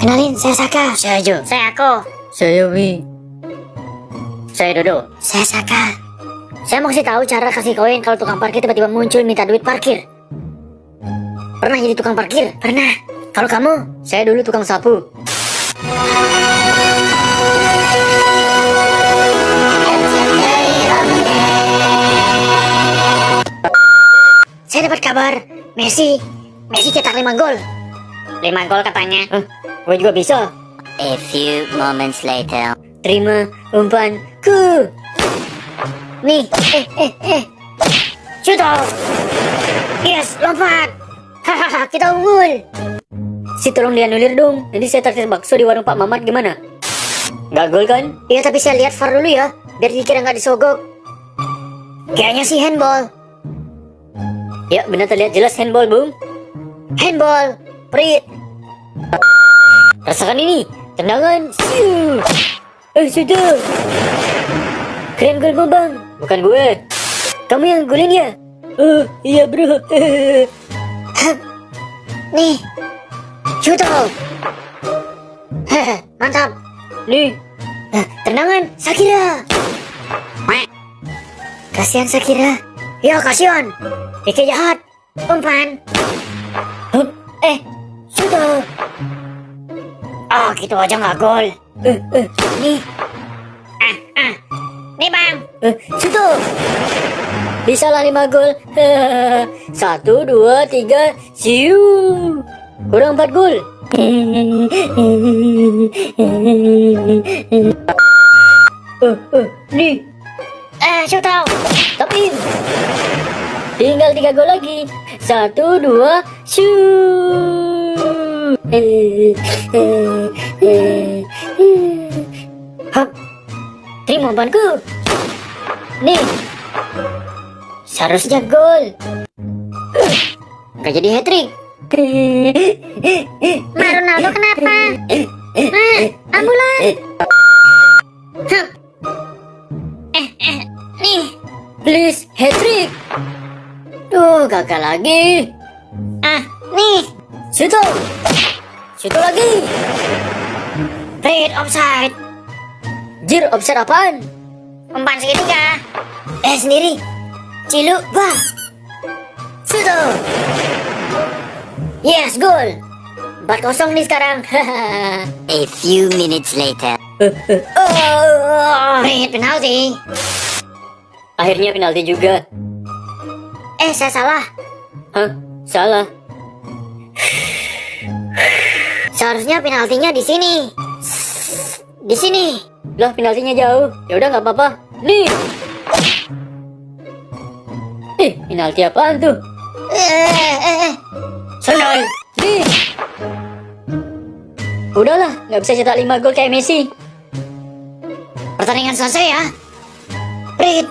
Kenalin, saya Saka. Saya Jo. Saya Ako. Saya Wi. Saya Dodo. Saya Saka. Saya mau kasih tahu cara kasih koin kalau tukang parkir tiba-tiba muncul minta duit parkir. Pernah jadi tukang parkir? Pernah. Kalau kamu? Saya dulu tukang sapu. Saya dapat kabar, Messi cetak 5 gol. 5 gol katanya. Gue juga bisa. A few moments later. Terima umpanku. Nih, shoot off. Yes, lompat. Hahaha, kita unggul. Si tolong dianulir dong. Nanti saya traktir bakso di warung Pak Mamat gimana? Gak gol kan? Iya, tapi saya lihat VAR dulu ya, biar dikira nggak disogok. Kayaknya sih handball. Ya benar terlihat jelas handball, Bung. Handball. Prit. Rasakan ini. Tendangan. Siu. Sudah. Keren gol gue, Bang. Bukan gue. Kamu yang golin ya? Oh, iya bro. Nih, shoot off. Hehe, mantap. Nih. Tendangan, Shakira. Kasihan Shakira. Ya, kasihan. Ike jahat. Umpan. Hup. Shoot off. Oh, gitu aja nggak gol. Nih. Nih, Bang. Shoot off. Bisa lah 5 gol. 1, 2, 3. Siu. Kurang 4 gol. Nih. Shoot off. Tapi tinggal 3 gol lagi. 1, 2, shoot. Hop. Terima umpanku. Nih. Seharusnya gol. Gak jadi hat-trick. Ronaldo kenapa? Ambulan. Nih. Please, hat-trick. Duh, gagal lagi. Nih. Situ. Situ lagi. Red offside. Jir, offset apaan? Umpan segitiga. Sendiri. Cilu. Wah. Situ. Yes, gol. 4-0 nih sekarang. A few minutes later. Red penalti. Akhirnya penalti juga. Saya salah. Hah? Salah. Seharusnya penaltinya di sini. Di sini. Lah, penaltinya jauh. Ya udah nggak apa-apa. Nih. Penalti apaan tuh? Sundul. Nih. Udahlah, nggak bisa cetak 5 gol kayak Messi. Pertandingan selesai ya. Prit.